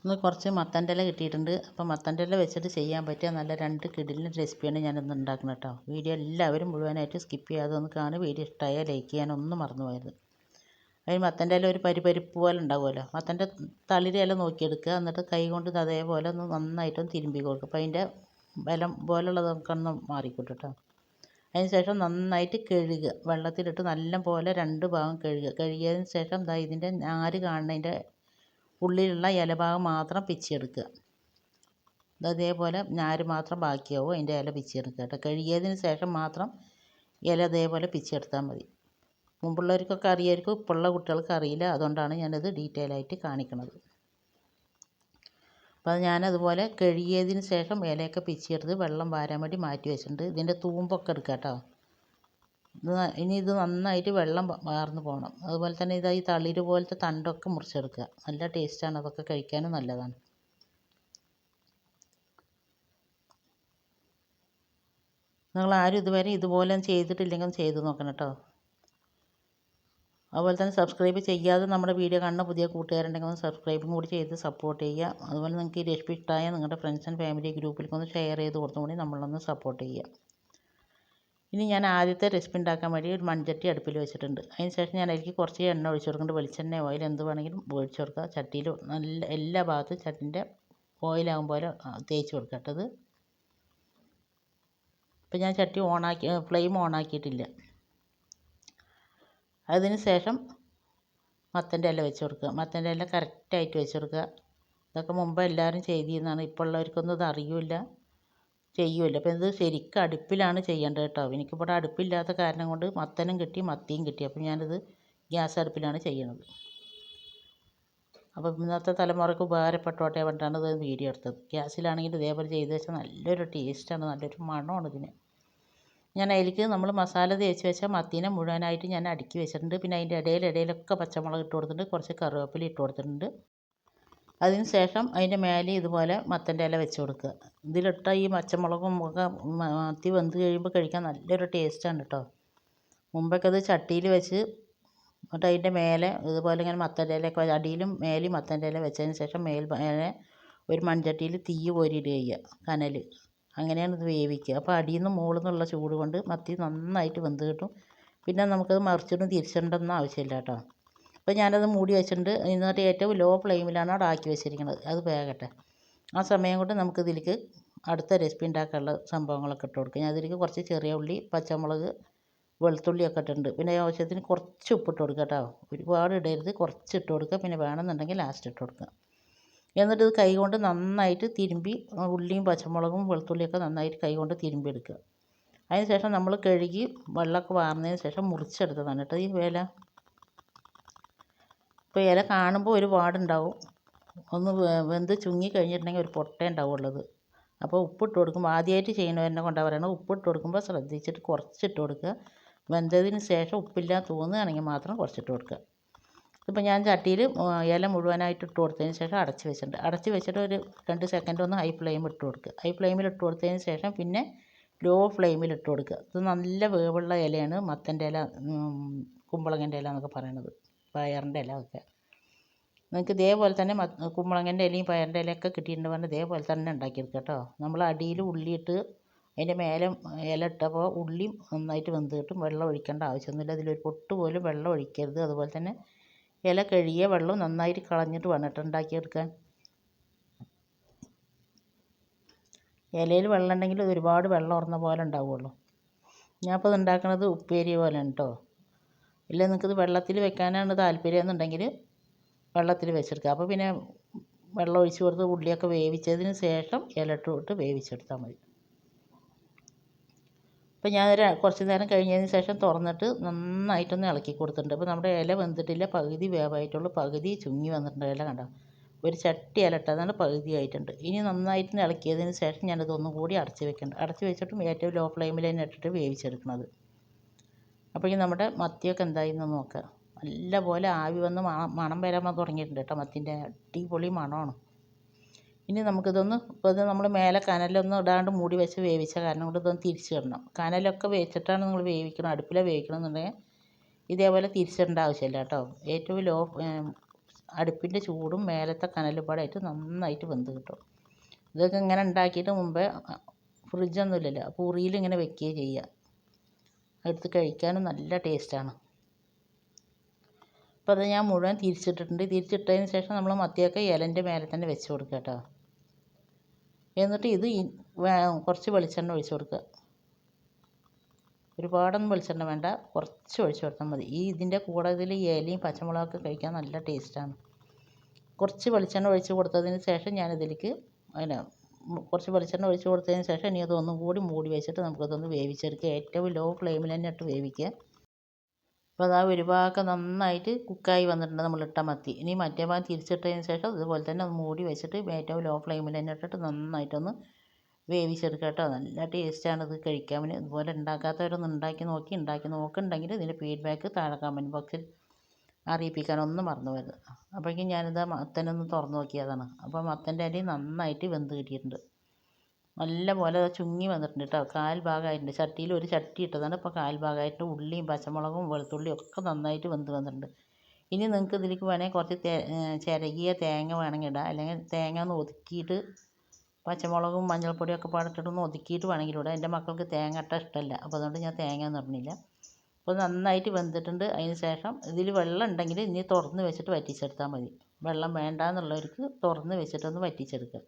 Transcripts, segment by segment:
ഇന്ന് കുറച്ച് മത്തൻ്റെ ഇല കിട്ടിയിട്ടുണ്ട്. അപ്പോൾ മത്തൻ്റെ ഇല വെച്ചിട്ട് ചെയ്യാൻ പറ്റിയ നല്ല 2 കിടിലൻ റെസിപ്പിയാണ് ഞാനിന്ന് ഉണ്ടാക്കുന്നത് കേട്ടോ. വീഡിയോ എല്ലാവരും മുഴുവനായിട്ട് സ്കിപ്പ് ചെയ്യാതെ ഒന്ന് കാണുക. വീഡിയോ ഇഷ്ടമായാൽ ലൈക്ക് ചെയ്യാനൊന്നും മറന്നു പോയത്. അതിന് മത്തൻ്റെ ഇല ഒരു പരിപ്പ് പോലെ ഉണ്ടാവുമല്ലോ, മത്തൻ്റെ തളിര് ഇല നോക്കിയെടുക്കുക. എന്നിട്ട് കൈ കൊണ്ട് അതേപോലെ ഒന്ന് നന്നായിട്ടൊന്ന് തിരുമ്പി കൊടുക്കുക. അപ്പോൾ അതിൻ്റെ ബലം പോലുള്ളതൊക്കെ ഒന്ന് മാറിക്കിട്ടും കേട്ടോ. അതിന് ശേഷം നന്നായിട്ട് കഴുകുക. വെള്ളത്തിലിട്ട് നല്ല പോലെ 2 ഭാഗം കഴുകുക. കഴുകിയതിന് ശേഷം ഇതിൻ്റെ നാര് കാണുന്നതിൻ്റെ ഉള്ളിലുള്ള ഇലഭാഗം മാത്രം പിച്ചിയെടുക്കുക. അതേപോലെ നാര് മാത്രം ബാക്കിയാവും, അതിൻ്റെ ഇല പിച്ചിയെടുക്കുക കേട്ടോ. കഴുകിയതിന് ശേഷം മാത്രം ഇല അതേപോലെ പിച്ചിയെടുത്താൽ മതി. മുമ്പുള്ളവർക്കൊക്കെ അറിയായിരിക്കും, ഇപ്പോഴുള്ള കുട്ടികൾക്ക് അറിയില്ല. അതുകൊണ്ടാണ് ഞാനത് ഡീറ്റെയിൽ ആയിട്ട് കാണിക്കുന്നത്. അപ്പോൾ ഞാനതുപോലെ കഴുകിയതിന് ശേഷം ഇലയൊക്കെ പിച്ചിയെടുത്ത് വെള്ളം വാരാൻ വേണ്ടി മാറ്റി വെച്ചിട്ടുണ്ട്. ഇതിൻ്റെ തൂമ്പൊക്കെ എടുക്കുക കേട്ടോ. ഇനി ഇത് നന്നായിട്ട് വെള്ളം വാർന്ന് പോകണം. അതുപോലെ തന്നെ ഈ തളിര് പോലത്തെ തണ്ടൊക്കെ മുറിച്ചെടുക്കുക. നല്ല ടേസ്റ്റാണ്, അതൊക്കെ കഴിക്കാനും നല്ലതാണ്. നിങ്ങൾ ആരും ഇതുവരെ ഇതുപോലെ ചെയ്തിട്ടില്ലെങ്കിൽ ചെയ്ത് നോക്കണം കേട്ടോ. അതുപോലെ തന്നെ സബ്സ്ക്രൈബ് ചെയ്യാതെ നമ്മുടെ വീഡിയോ കാണുന്ന പുതിയ കൂട്ടുകാരുണ്ടെങ്കിൽ ഒന്ന് സബ്സ്ക്രൈബും കൂടി ചെയ്ത് സപ്പോർട്ട് ചെയ്യുക. അതുപോലെ നിങ്ങൾക്ക് ഈ റെസിപ്പി ഇഷ്ടമായ നിങ്ങളുടെ ഫ്രണ്ട്സ് ആൻഡ് ഫാമിലി ഗ്രൂപ്പിലേക്ക് ഒന്ന് ഷെയർ ചെയ്ത് കൊടുത്തും കൂടി നമ്മളൊന്ന് സപ്പോർട്ട് ചെയ്യുക. ഇനി ഞാൻ ആദ്യത്തെ റെസിപ്പി ഉണ്ടാക്കാൻ വേണ്ടി ഒരു മൺചട്ടി അടുപ്പിൽ വെച്ചിട്ടുണ്ട്. അതിന് ശേഷം ഞാൻ അതിലേക്ക് കുറച്ച് എണ്ണ ഒഴിച്ച് കൊടുക്കുന്നുണ്ട്. വെളിച്ചെണ്ണ ഓയിൽ എന്ത് വേണമെങ്കിലും ഒഴിച്ച് കൊടുക്കുക. ചട്ടിയിൽ നല്ല എല്ലാ ഭാഗത്തും ചട്ടിൻ്റെ ഓയിലാകും പോലെ തേച്ച് കൊടുക്കുക കേട്ടത്. ഇപ്പം ഞാൻ ചട്ടി ഫ്ലെയിം ഓണാക്കിയിട്ടില്ല. അതിന് ശേഷം മത്തൻ്റെ ഇല വെച്ച് കൊടുക്കുക. മത്തൻ്റെ ഇല കറക്റ്റായിട്ട് വെച്ച് കൊടുക്കുക. ഇതൊക്കെ മുമ്പ് എല്ലാവരും ചെയ്തിരുന്നതാണ്. ഇപ്പോൾ ഉള്ളവർക്കൊന്നും ഇത് അറിയില്ല, ചെയ്യുമല്ലോ. അപ്പോൾ ഇത് ശരിക്കും അടുപ്പിലാണ് ചെയ്യേണ്ടത് കേട്ടോ. എനിക്കിവിടെ അടുപ്പില്ലാത്ത കാരണം കൊണ്ട് മത്തനും കിട്ടി മത്തിയും കിട്ടി. അപ്പോൾ ഞാനിത് ഗ്യാസ് അടുപ്പിലാണ് ചെയ്യുന്നത്. അപ്പോൾ ഇന്നത്തെ തലമുറയ്ക്ക് ഉപകാരപ്പെട്ടോട്ടെ പറഞ്ഞിട്ടാണ് ഇത് വീഡിയോ എടുത്തത്. ഗ്യാസിലാണെങ്കിൽ ഇതേപോലെ ചെയ്ത് വെച്ചാൽ നല്ലൊരു ടേസ്റ്റാണ്, നല്ലൊരു മണമാണ് ഇതിന്. ഞാൻ അതിലേക്ക് നമ്മൾ മസാല തേച്ച് വെച്ചാൽ മത്തീനെ മുഴുവനായിട്ട് ഞാൻ അടുക്കി വെച്ചിട്ടുണ്ട്. പിന്നെ അതിൻ്റെ ഇടയിലൊക്കെ പച്ചമുളക് ഇട്ട് കൊടുത്തിട്ടുണ്ട്, കുറച്ച് കറിവേപ്പില ഇട്ട് കൊടുത്തിട്ടുണ്ട്. അതിന് ശേഷം അതിൻ്റെ മേലെ ഇതുപോലെ മത്തൻ്റെ ഇല വെച്ച് കൊടുക്കുക. ഇതിലിട്ട ഈ പച്ചമുളകും ഒക്കെ മത്തി വെന്ത് കഴിയുമ്പോൾ കഴിക്കാൻ നല്ലൊരു ടേസ്റ്റാണ് കേട്ടോ. മുമ്പൊക്കെ അത് ചട്ടിയിൽ വെച്ച് എന്നിട്ട് അതിൻ്റെ മേലെ ഇതുപോലെ ഇങ്ങനെ മത്തൻ്റെ ഇലയൊക്കെ അടിയിലും മേലെയും മത്തൻ്റെ ഇല വെച്ചതിന് ശേഷം മേലെ ഒരു മൺചട്ടിയിൽ തീ കോരിയിടുക ചെയ്യുക, കനൽ. അങ്ങനെയാണ് ഇത് വേവിക്കുക. അപ്പോൾ അടിയിൽ നിന്ന് മുകളിൽ നിന്നുള്ള ചൂട് കൊണ്ട് മത്തി നന്നായിട്ട് വെന്ത് കിട്ടും. പിന്നെ നമുക്കത് മറിച്ചിട്ടും തിരിച്ചിടേണ്ടൊന്നും ആവശ്യമില്ല കേട്ടോ. അപ്പോൾ ഞാനത് മൂടി വെച്ചിട്ടുണ്ട്. എന്നിട്ട് ഏറ്റവും ലോ ഫ്ലെയിമിലാണ് അവിടെ ആക്കി വെച്ചിരിക്കുന്നത്. അത് വേകട്ടെ. ആ സമയം കൊണ്ട് നമുക്കിതിലേക്ക് അടുത്ത റെസിപ്പി ഉണ്ടാക്കാനുള്ള സംഭവങ്ങളൊക്കെ ഇട്ട് കൊടുക്കുക. ഞാൻ അതിലേക്ക് കുറച്ച് ചെറിയ ഉള്ളി, പച്ചമുളക്, വെളുത്തുള്ളിയൊക്കെ ഇട്ടിട്ടുണ്ട്. പിന്നെ ആവശ്യത്തിന് കുറച്ച് ഉപ്പിട്ട് കൊടുക്കുക കേട്ടോ. ഒരുപാട് ഇടരുത്, കുറച്ച് ഇട്ട് കൊടുക്കുക. പിന്നെ വേണമെന്നുണ്ടെങ്കിൽ ലാസ്റ്റ് ഇട്ട് കൊടുക്കുക. എന്നിട്ട് ഇത് കൈ കൊണ്ട് നന്നായിട്ട് തിരുമ്പി, ഉള്ളിയും പച്ചമുളകും വെളുത്തുള്ളിയൊക്കെ നന്നായിട്ട് കൈ കൊണ്ട് തിരുമ്പി എടുക്കുക. അതിന് ശേഷം നമ്മൾ കഴുകി വെള്ളമൊക്കെ വാർന്നതിന് ശേഷം മുറിച്ചെടുത്തതാണ് കേട്ടോ ഈ ഇല. ഇപ്പോൾ ഇല കാണുമ്പോൾ ഒരു പാടുണ്ടാവും, ഒന്ന് വെന്ത് ചുങ്ങി കഴിഞ്ഞിട്ടുണ്ടെങ്കിൽ ഒരു പൊട്ടേ ഉണ്ടാവുള്ളത്. അപ്പോൾ ഉപ്പിട്ട് കൊടുക്കുമ്പോൾ ആദ്യമായിട്ട് ചെയ്യണവരെ കൊണ്ടാണ് പറയുന്നത്, ഉപ്പിട്ട് കൊടുക്കുമ്പോൾ ശ്രദ്ധിച്ചിട്ട് കുറച്ചിട്ട് കൊടുക്കുക. വെന്തതിന് ശേഷം ഉപ്പില്ല തോന്നുകയാണെങ്കിൽ മാത്രം കുറച്ചിട്ട് കൊടുക്കുക. ഇപ്പോൾ ഞാൻ ചട്ടിയിൽ ഇല മുഴുവനായിട്ട് ഇട്ട് കൊടുത്തതിന് ശേഷം അടച്ച് വെച്ചിട്ടുണ്ട്. അടച്ച് വെച്ചിട്ട് ഒരു 2 സെക്കൻഡ് ഒന്ന് ഹൈ ഫ്ലെയിം ഇട്ട് കൊടുക്കുക. ഹൈ ഫ്ലെയിമിൽ ഇട്ട് കൊടുത്തതിന് ശേഷം പിന്നെ ലോ ഫ്ലെയിമിൽ ഇട്ട് കൊടുക്കുക. ഇത് നല്ല വേവുള്ള ഇലയാണ് മത്തൻ്റെ ഇല, കുമ്പളങ്ങൻ്റെ ഇല എന്നൊക്കെ പറയണത്, പയറിൻ്റെ ഇല ഒക്കെ. നിങ്ങൾക്ക് ഇതേപോലെ തന്നെ കുമ്പളങ്ങൻ്റെ ഇലയും പയറിൻ്റെ ഇലയൊക്കെ കിട്ടിയിട്ടുണ്ട് പറഞ്ഞാൽ ഇതേപോലെ തന്നെ ഉണ്ടാക്കിയെടുക്കുക കേട്ടോ. നമ്മൾ അടിയിൽ ഉള്ളിയിട്ട് അതിൻ്റെ മേലെ ഇല ഇട്ടപ്പോൾ ഉള്ളി നന്നായിട്ട് വെന്ത് കിട്ടും. വെള്ളം ഒഴിക്കേണ്ട ആവശ്യമൊന്നുമില്ല. അതിലൊരു പൊട്ട് പോലും വെള്ളം ഒഴിക്കരുത്. അതുപോലെ തന്നെ ഇല കഴുകിയ വെള്ളം നന്നായിട്ട് കളഞ്ഞിട്ട് വേണം ഉണ്ടാക്കിയെടുക്കാൻ. ഇലയിൽ വെള്ളം ഉണ്ടെങ്കിൽ ഒരുപാട് വെള്ളം ഉറന്ന പോലെ ഉണ്ടാവുള്ളൂ. ഞാനിപ്പോൾ ഇത് ഉണ്ടാക്കുന്നത് ഉപ്പേരി പോലെയാണ് കേട്ടോ. ഇല്ല നിങ്ങൾക്കിത് വെള്ളത്തിൽ വെക്കാനാണ് താല്പര്യം എന്നുണ്ടെങ്കിൽ വെള്ളത്തിൽ വെച്ചെടുക്കുക. അപ്പോൾ പിന്നെ വെള്ളം ഒഴിച്ച് കൊടുത്ത് ഉള്ളിയൊക്കെ വേവിച്ചതിന് ശേഷം ഇല ഇട്ട് വേവിച്ചെടുത്താൽ മതി. അപ്പോൾ ഞാൻ കുറച്ച് നേരം കഴിഞ്ഞതിന് ശേഷം തുറന്നിട്ട് നന്നായിട്ടൊന്ന് ഇളക്കി കൊടുത്തിട്ടുണ്ട്. അപ്പോൾ നമ്മുടെ ഇല വെന്തിട്ടില്ല, പകുതി വേവായിട്ടുള്ളൂ, പകുതി ചുങ്ങി വന്നിട്ടുണ്ട്. ഇല കണ്ടോ, ഒരു ചട്ടി ഇല ഇട്ടതാണ് പകുതി ആയിട്ടുണ്ട്. ഇനി നന്നായിട്ട് ഇളക്കിയതിന് ശേഷം ഞാനത് ഒന്നും കൂടി അടച്ച് വെക്കുന്നുണ്ട്. അടച്ച് വെച്ചിട്ടും ഏറ്റവും ലോ ഫ്ലെയിമിൽ തന്നെ ഇട്ടിട്ട് വേവിച്ചെടുക്കുന്നത്. അപ്പോൾ ഈ നമ്മുടെ മത്തിയൊക്കെ എന്തായെന്ന് നോക്കുക. നല്ല പോലെ ആവി വന്ന് മണം വരാൻ തുടങ്ങിയിട്ടുണ്ട് കേട്ടോ. മത്തിൻ്റെ അടിപൊളി മണമാണ്. ഇനി നമുക്കിതൊന്ന് ഇപ്പോൾ ഇത് നമ്മൾ മേലെ കനലൊന്നും ഇടാണ്ട് മൂടി വെച്ച് വേവിച്ച കാരണം കൊണ്ട് ഇതൊന്ന് തിരിച്ചിടണം. കനലൊക്കെ വെച്ചിട്ടാണ് നിങ്ങൾ വേവിക്കണം. അടുപ്പിലാണ് വേവിക്കണം എന്നുണ്ടെങ്കിൽ ഇതേപോലെ തിരിച്ചിടേണ്ട ആവശ്യമില്ല കേട്ടോ. ഏറ്റവും ലോ അടുപ്പിൻ്റെ ചൂടും മേലത്തെ കനലും പാടായിട്ട് നന്നായിട്ട് വെന്ത് കിട്ടും. ഇതൊക്കെ ഇങ്ങനെ ഉണ്ടാക്കിയിട്ട് മുമ്പേ ഫ്രിഡ്ജൊന്നുമില്ലല്ലോ, അപ്പോൾ ഉറിയിൽ ഇങ്ങനെ വെക്കുകയും ചെയ്യുക. എടുത്ത് കഴിക്കാനും നല്ല ടേസ്റ്റാണ്. അപ്പോൾ അത് ഞാൻ മുഴുവൻ തിരിച്ചിട്ടിട്ടുണ്ട്. തിരിച്ചിട്ടതിന് ശേഷം നമ്മൾ മത്തിയൊക്കെ ഇലൻ്റെ മേലെ തന്നെ വെച്ച് കൊടുക്കുക കേട്ടോ. എന്നിട്ട് ഇത് കുറച്ച് വെളിച്ചെണ്ണ ഒഴിച്ച് കൊടുക്കുക. ഒരുപാടൊന്നും വെളിച്ചെണ്ണ വേണ്ട, കുറച്ച് ഒഴിച്ച് കൊടുത്താൽ മതി. ഇതിൻ്റെ കൂടെ ഇതിൽ ഇലയും പച്ചമുളകൊക്കെ കഴിക്കാൻ നല്ല ടേസ്റ്റാണ്. കുറച്ച് വെളിച്ചെണ്ണ ഒഴിച്ച് കൊടുത്തതിന് ശേഷം ഞാനിതിലേക്ക് കുറച്ച് വെളിച്ചെണ്ണ ഒഴിച്ച് കൊടുത്തതിന് ശേഷം ഇനി അതൊന്നും കൂടി മൂടി വെച്ചിട്ട് നമുക്കതൊന്ന് വേവിച്ചെടുക്കുക. ഏറ്റവും ലോ ഫ്ലെയിമിൽ തന്നെ ഇട്ട് വേവിക്കുക. അപ്പോൾ അതാ ഒരു ഭാഗം നന്നായിട്ട് കുക്കായി വന്നിട്ടുണ്ട് നമ്മളിട്ട മത്തി. ഇനി മറ്റേ ഭാഗം തിരിച്ചിട്ടതിന് ശേഷം ഇതുപോലെ തന്നെ ഒന്ന് മൂടി വെച്ചിട്ട് ഏറ്റവും ലോ ഫ്ലെയിമിൽ തന്നെ ഇട്ടിട്ട് നന്നായിട്ടൊന്ന് വേവിച്ചെടുക്കുക കേട്ടോ. നല്ല ടേസ്റ്റാണ് ഇത് കഴിക്കാൻ. ഇതുപോലെ ഉണ്ടാക്കാത്തവരൊന്ന് ഉണ്ടാക്കി നോക്കുന്നുണ്ടെങ്കിൽ ഇതിൻ്റെ ഫീഡ്ബാക്ക് താഴെ കമൻറ്റ് ബോക്സിൽ അറിയിപ്പിക്കാനൊന്നും മറന്നു പോകരുത്. അപ്പോഴേക്കും ഞാനിത് മത്തനൊന്ന് തുറന്ന് നോക്കിയതാണ്. അപ്പോൾ മത്തൻ്റെ അരി നന്നായിട്ട് വെന്ത് കിട്ടിയിട്ടുണ്ട്. നല്ല പോലെ ചുങ്ങി വന്നിട്ടുണ്ട് കേട്ടോ. കാൽ ഭാഗമായിട്ടുണ്ട്. ചട്ടിയിൽ ഒരു ചട്ടി ഇട്ടതാണ്, ഇപ്പോൾ കാൽ ഭാഗമായിട്ട് ഉള്ളിയും പച്ചമുളകും വെളുത്തുള്ളിയും ഒക്കെ നന്നായിട്ട് വെന്ത് വന്നിട്ടുണ്ട്. ഇനി നിങ്ങൾക്ക് ഇതിലേക്ക് വേണമെങ്കിൽ കുറച്ച് ചിരകിയ തേങ്ങ വേണമെങ്കിൽ ഇടാം, അല്ലെങ്കിൽ തേങ്ങ ഒന്ന് ഒതുക്കിയിട്ട് പച്ചമുളകും മഞ്ഞൾപ്പൊടിയൊക്കെ പാടിട്ടൊന്ന് ഒതുക്കിയിട്ട് വേണമെങ്കിൽ ഇടാം. എൻ്റെ മക്കൾക്ക് തേങ്ങ ഇട്ട ഇഷ്ടമല്ല, അപ്പോൾ അതുകൊണ്ട് ഞാൻ തേങ്ങ ഒന്നും ഇടുന്നില്ല. അപ്പോൾ നന്നായിട്ട് വെന്തിട്ടുണ്ട്. അതിന് ശേഷം ഇതിൽ വെള്ളം ഉണ്ടെങ്കിൽ ഇനി തുറന്ന് വെച്ചിട്ട് വറ്റിച്ചെടുത്താൽ മതി. വെള്ളം വേണ്ട എന്നുള്ളവർക്ക് തുറന്ന് വെച്ചിട്ടൊന്ന് വറ്റിച്ചെടുക്കുക.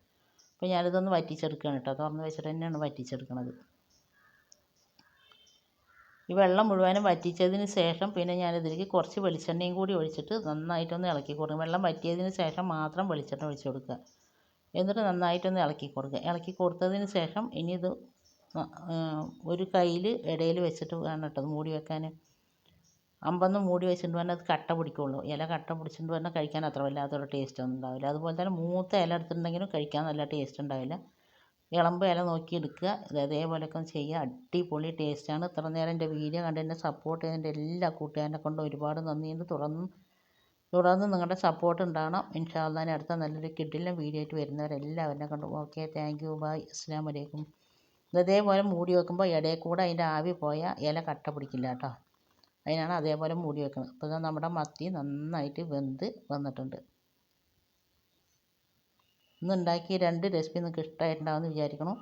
അപ്പോൾ ഞാനിതൊന്ന് വറ്റിച്ചെടുക്കുകയാണ് കേട്ടോ. തുറന്ന് വെച്ചിട്ട് തന്നെയാണ് വറ്റിച്ചെടുക്കുന്നത്. ഈ വെള്ളം മുഴുവനും വറ്റിച്ചതിന് ശേഷം പിന്നെ ഞാനിതിലേക്ക് കുറച്ച് വെളിച്ചെണ്ണയും കൂടി ഒഴിച്ചിട്ട് നന്നായിട്ടൊന്ന് ഇളക്കി കൊടുക്കും. വെള്ളം വറ്റിയതിന് ശേഷം മാത്രം വെളിച്ചെണ്ണ ഒഴിച്ച് കൊടുക്കുക. എന്നിട്ട് നന്നായിട്ടൊന്ന് ഇളക്കി കൊടുക്കുക. ഇളക്കി കൊടുത്തതിന് ശേഷം ഇനി ഇത് ഒരു കയ്യിൽ ഇടയിൽ വെച്ചിട്ട് വേണം കേട്ടോ മൂടി വെക്കാൻ. അമ്പൊന്ന് മൂടി വെച്ചിട്ട് പറഞ്ഞാൽ അത് കട്ട പിടിക്കുള്ളൂ. ഇല കട്ട പിടിച്ചിട്ട് പറഞ്ഞാൽ കഴിക്കാൻ അത്ര വല്ലാത്തൊരു ടേസ്റ്റ് ഒന്നും ഉണ്ടാവില്ല. അതുപോലെ തന്നെ മൂത്ത ഇല എടുത്തിട്ടുണ്ടെങ്കിലും കഴിക്കാൻ നല്ല ടേസ്റ്റ് ഉണ്ടാവില്ല. ഇളമ്പ് ഇല നോക്കി എടുക്കുക. അതേപോലെയൊക്കെ ചെയ്യുക. അടിപൊളി ടേസ്റ്റാണ്. ഇത്ര നേരം എൻ്റെ വീഡിയോ കണ്ട് എന്നെ സപ്പോർട്ട് ചെയ്തതിൻ്റെ എല്ലാ കൂട്ടുകാരനെ കൊണ്ട് ഒരുപാട് നന്ദിയുണ്ട്. തുടർന്ന് നിങ്ങളുടെ സപ്പോർട്ട് ഉണ്ടാകണം. ഇൻഷാ അല്ലാഹ് ഞാൻ അടുത്ത നല്ലൊരു കിടിലൻ വീഡിയോ ആയിട്ട് വരുന്നവരെല്ലാവരെന്നെ കൊണ്ട് ഓക്കെ, താങ്ക് യു, ബൈ, അസ്സലാമു അലൈക്കും. ഇതേപോലെ മൂടി വെക്കുമ്പോൾ ഇടയിൽ കൂടെ അതിൻ്റെ ആവി പോയാൽ ഇല കട്ട പിടിക്കില്ല കേട്ടോ. അതിനാണ് അതേപോലെ മൂടി വെക്കുന്നത്. അപ്പോൾ ഇതാ നമ്മുടെ മത്തി നന്നായിട്ട് വെന്ത് വന്നിട്ടുണ്ട്. ഇന്ന് ഉണ്ടാക്കിയ 2 റെസിപ്പി നിങ്ങൾക്ക് ഇഷ്ടമായിട്ടുണ്ടാവുമെന്ന് വിചാരിക്കണം.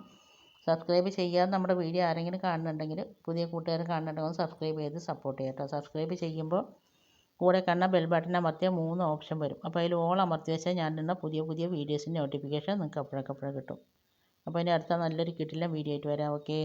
സബ്സ്ക്രൈബ് ചെയ്യാതെ നമ്മുടെ വീഡിയോ ആരെങ്കിലും കാണുന്നുണ്ടെങ്കിൽ, പുതിയ കൂട്ടുകാർ കാണുന്നുണ്ടെങ്കിൽ സബ്സ്ക്രൈബ് ചെയ്ത് സപ്പോർട്ട് ചെയ്യാം കേട്ടോ. സബ്സ്ക്രൈബ് ചെയ്യുമ്പോൾ കൂടെ കാണുന്ന ബെൽ ബട്ടൺ അമർത്തിയാൽ 3 ഓപ്ഷൻ വരും. അപ്പോൾ അതിൽ ഓൾ അമർത്തി വെച്ചാൽ ഞാൻ ഇടുന്ന പുതിയ വീഡിയോസിൻ്റെ നോട്ടിഫിക്കേഷൻ നിങ്ങൾക്ക് അപ്പോഴൊക്കെ കിട്ടും. അപ്പോൾ ഇനി അടുത്ത നല്ലൊരു കിടിലൻ വീഡിയോ ആയിട്ട് വരാം. ഓക്കെ.